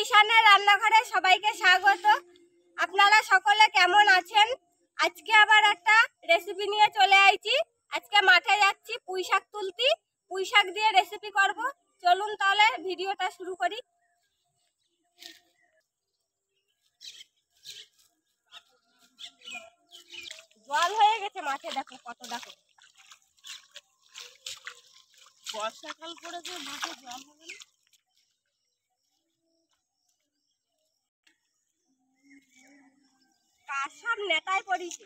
কিষানের রান্নাঘরে সবাইকে স্বাগত। আপনারা সকলে কেমন আছেন? আজকে আবার একটা রেসিপি নিয়ে চলে আইছি। আজকে মাঠে যাচ্ছি পুঁই শাক তুলতে। পুঁই শাক দিয়ে রেসিপি করব। চলুন তাহলে ভিডিওটা শুরু করি। জল হয়ে গেছে মাঠে, দেখো কত, দেখো বর্ষাকাল পড়েছে, মাঠে জল হবে না। সব নেতায় পড়িছে,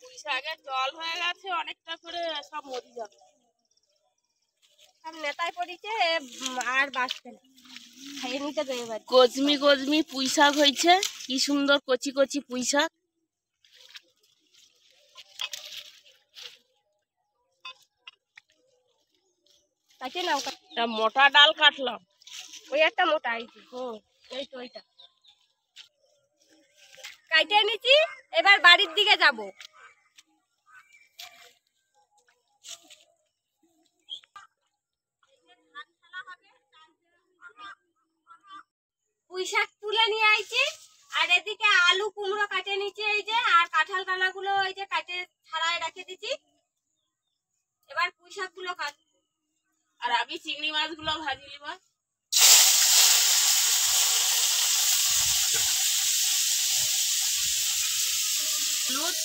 পুঁই শাকের জল হয়ে গেছে অনেকটা করে, সব মরি যাবে। সব নেতায় পড়িছে আর বাঁচবে না। খাইয়ে নিতে দেবে। গজমি গজমি পুঁই শাক হয়েছে, কি সুন্দর কচি কচি পুঁই শাক। কাটে নাও। মোটা ডাল কাটলাম, ওই একটা মোটা আইছে। এই তো ওইটা কাটে নিচ্ছি। এবার বাড়ির দিকে যাব। পুঁই শাক তুলে নিয়ে আইছি, আর এদিকে আলু কুমড়ো কাটে নিচ্ছি এই যে, আর কাঁঠাল দানাগুলো এই যে কাটে ছাড়াই রেখে দিচ্ছি। এবার পুঁই শাকগুলো কাট। আর আমি চিংড়ি মাছগুলো ভাজি নিব। হলুদ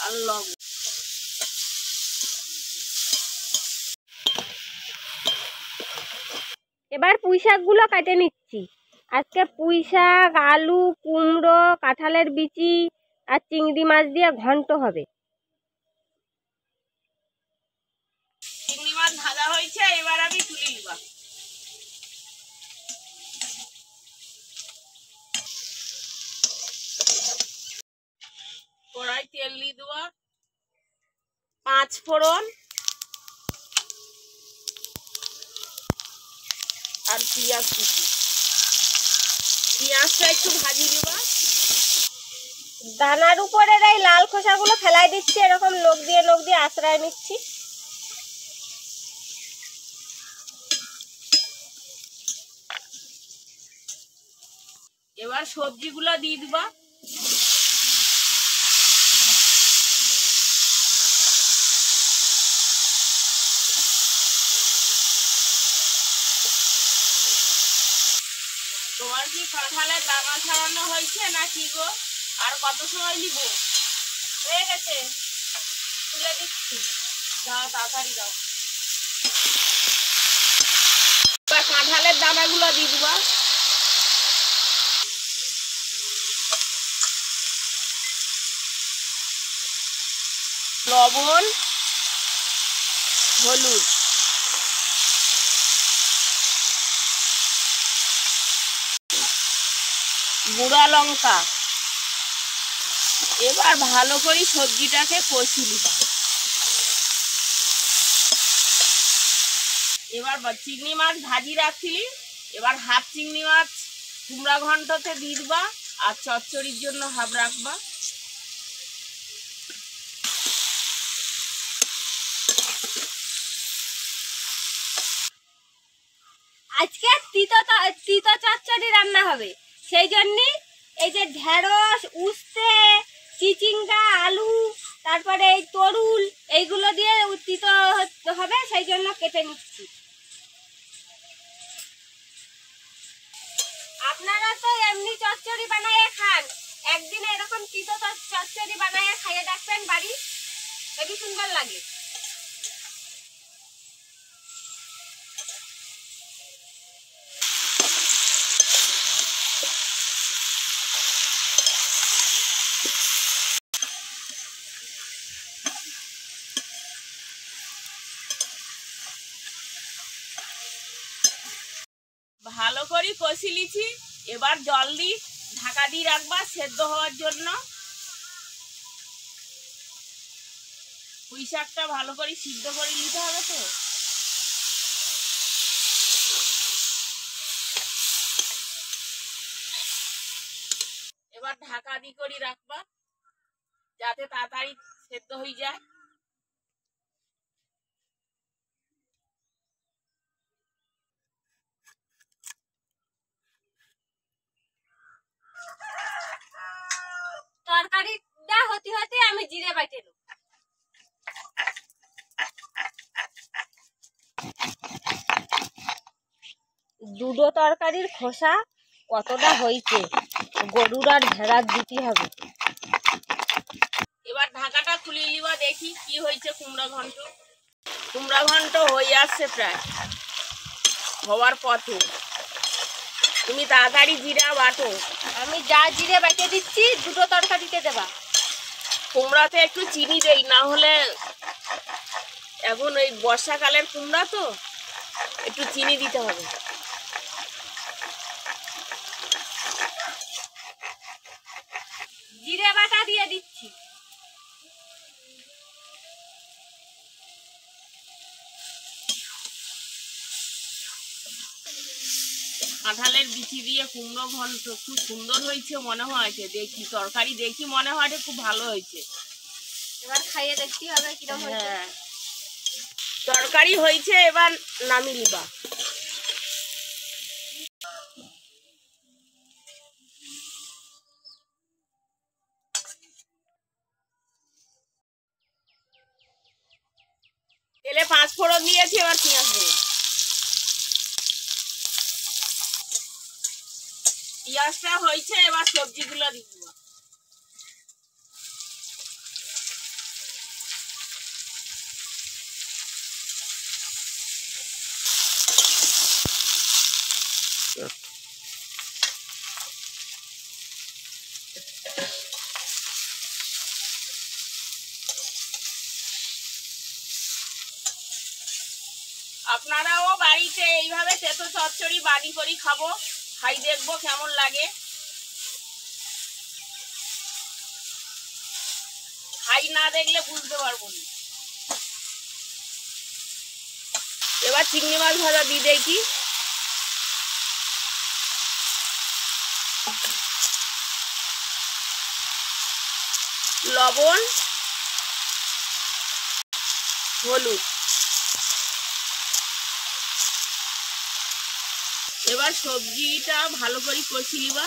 আর লবণ। এবার পুঁই শাকগুলো কাটে নিচ্ছি। আজকে পুঁই শাক, আলু, কুমড়ো, কাঁঠালের বিচি আর চিংড়ি মাছ দিয়ে ঘন্ট হবে। চিংড়ি মাছ ভাজা হয়েছে, এবার আমি তুলে নিব। কড়াই তেল দিয়ে দেবো, 5 ফোড়ন আর পেঁয়াজ কুচি। পেঁয়াজটা একটু ভাজি দিব। দানার উপরের এই লাল খোসাগুলো ফেলাই দিচ্ছি, এরকম নখ দিয়ে আশ্রয় নিচ্ছি। এবার সবজিগুলো দিয়ে দিবা। তোমার কি কাঁঠালের দানা ছাড়ানো হয়েছে নাকি গো? আর কত সময় নিব? হয়ে গেছে, তুলে দিচ্ছি। যাও তাড়াতাড়ি দাও। কাঁঠালের দানাগুলো দিয়ে দিবা। লবণ, হলুদ, গুঁড়া লঙ্কা। এবার ভালো করে সবজিটাকে কষি দিবা। এবার চিংড়ি মাছ ভাজি রাখছিলি, এবার হাফ চিংড়ি মাছ কুমড়া ঘন্টতে দিয়ে দিবা, আর চচ্চড়ির জন্য হাফ রাখবা। আজকে তিতো চচ্চড়ি রান্না হবে, সেই জন্য এই যে ঢেঁড়স, উস্তে, চিচিঙ্গা, আলু, তারপরে এই তরুল, এইগুলো দিয়ে তিতো হবে, সেই জন্য কেটে নিচ্ছি। আপনারা তো এমনি চচ্চড়ি বানায় খান, একদিন এরকম তিতো চচ্চড়ি বানায় খাইয়ে দেখবেন বাড়ি, হেবি সুন্দর লাগে। ভালো করে কষি লিছি। এবার জল দিয়ে ঢাকা দিয়ে রাখবা সেদ্ধ হওয়ার জন্য। পুঁই শাকটা ভালো করে সিদ্ধ করে নিতে হবে তো। এবার ঢাকা দিয়ে করে রাখবা যাতে তাড়াতাড়ি সেদ্ধ হয়ে যায়। দুটো তরকারির খোসা কতটা হয়েছে, গরুর আর ভেড়ার দিতে হবে। এবার ঢাকাটা খুলে নিবা, দেখি কি হয়েছে। কুমড়া ঘন্ট হয়ে আসছে, প্রায় হওয়ার পথে। তুমি তাড়াতাড়ি জিরা বাটো। আমি যা জিরে বেটে দিচ্ছি দুটো তরকারিতে দেবা। কুমড়াতে একটু চিনি দেই, না হলে এখন ওই বর্ষাকালের কুমড়া তো একটু চিনি দিতে হবে। জিরে বাটা দিয়ে দিচ্ছি। কাঁঠালের বিচি দিয়ে কুমড়ো ঘন্ট খুব সুন্দর হয়েছে মনে হয়েছে। দেখি তরকারি দেখি মনে হয় খুব ভালো হয়েছে। এবার খাইয়ে দেখতে হবে কিরকম হয়েছে। হ্যাঁ, তরকারি হয়েছে, এবার নামি লিবা। তেলে 5 ফোড়ন দিয়েছি, এবার পেঁয়াজ দেবো। পেঁয়াজটা হয়েছে, এবার সবজিগুলো দিব। আপনারাও বাড়িতে এইভাবে তেতো চচ্চড়ি বাড়ি করি খাবো, খাই দেখবো কেমন লাগে। খাই না দেখলে বুঝতে পারবো না। এবার চিংড়ি মাছ ভাজা দিয়ে দেখি। লবণ, হলুদ। এবার সবজিটা ভালো করে কষি নিবা।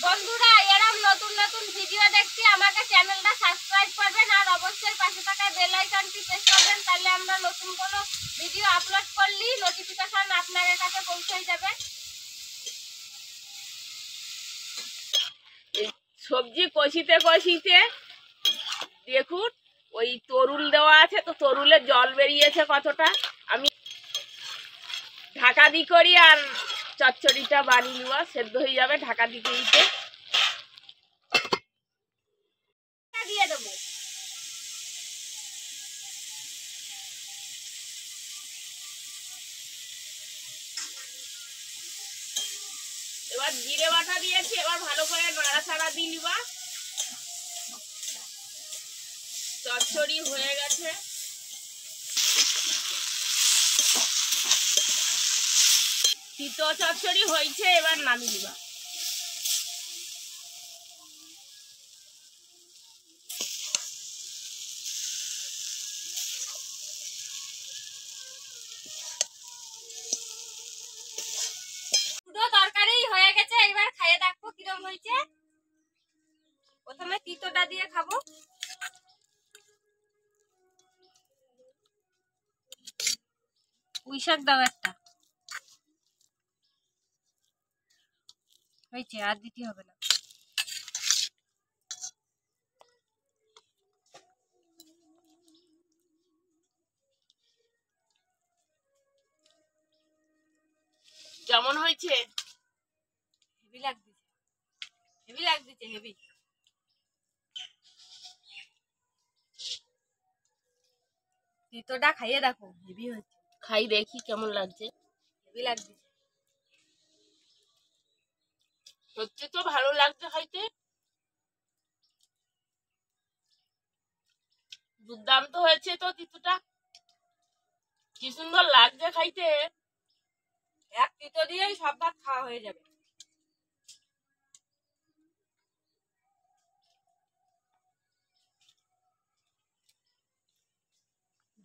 বন্ধুরা, এরকম নতুন নতুন ভিডিও দেখছি, আমাকে চ্যানেলটা সাবস্ক্রাইব করবেন আর অবশ্যই পাশে থাকা বেল আইকনটি প্রেস করবেন। তাহলে আমরা নতুন কোনো ভিডিও আপলোড করলেই নোটিফিকেশন আপনাদের কাছে পৌঁছে যাবে। সবজি কষিতে কষিতে দেখুন ওই তরুল দেওয়া আছে, তো তরুলের জল বেরিয়েছে কতটা। আমি ঢাকা দি করি আর চচ্চড়িটা বানিয়ে নেওয়া, সেদ্ধ হয়ে যাবে ঢাকা দিতে দিতে। দিয়ে দেবো। এবার জিরে বাটা দিয়েছি, এবার ভালো করে নাড়াচাড়া দিয়ে নিবা। চচ্চড়ি হয়ে গেছে। তিতো চচ্চড়ি হয়েছে, এবার নামিয়ে নিবা। দুটো তরকারি হয়ে গেছে, এবার খাইয়ে দেখবো কিরকম হয়েছে। প্রথমে তিতোটা দিয়ে খাবো। পুঁই শাক দাও একটা। হয়েছে, আর দিতে হবে না। কেমন হয়েছে? হেভি লাগছে, হেভি লাগছে, হেভি। তিতোটা খাইয়ে দেখো, হেভি হয়েছে। খাই দেখি কেমন লাগছে। হেভি লাগছে। সত্যি তো ভালো লাগছে খাইতে, দুর্দান্ত হয়েছে তো তিতোটা। কি সুন্দর লাগছে খাইতে। এক তিতো দিয়েই সব ভাত খাওয়া হয়ে যাবে।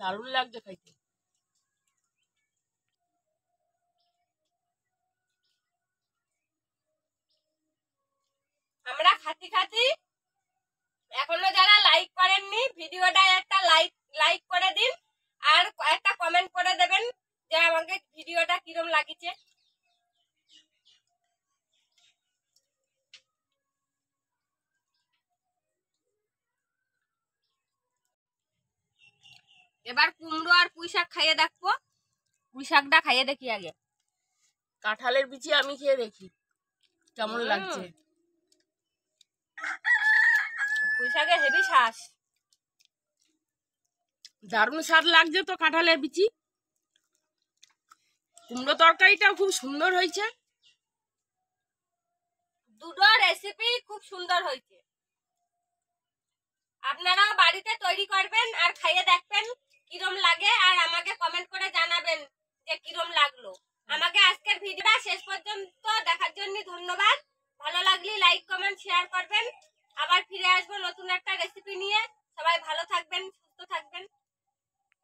দারুণ লাগছে খাইতে। আমরা খাতি খাতি এখনো যারা লাইক করেননি ভিডিওটা একটা লাইক করে দিন আর একটা কমেন্ট করে দেবেন যে আমাকে ভিডিওটা কিরম লাগিছে। এবার কুমড়ো আর পুঁই শাক খাইয়ে দেখবো। পুঁই শাকটা খাইয়ে দেখি আগে। কাঁঠালের বিচি আমি খেয়ে দেখি কেমন লাগছে। পুঁই শাকে হেভি শ্বাস, দারুণ স্বাদ লাগছে তো কাঁঠালের বিচি। কুমড়ো তরকারিটাও খুব সুন্দর হয়েছে। দুটো রেসিপি খুব সুন্দর হয়েছে। আপনারাও বাড়িতে তৈরি করবেন আর খাইয়ে দেখবেন কিরম লাগে আর আমাকে কমেন্ট করে জানাবেন যে কিরম লাগলো। আমাকে আজকের ভিডিওটা শেষ পর্যন্ত দেখার জন্য ধন্যবাদ। ভালো লাগলে লাইক কমেন্ট শেয়ার করবেন। আবার ফিরে আসবো নতুন একটা রেসিপি নিয়ে। সবাই ভালো থাকবেন, সুস্থ থাকবেন।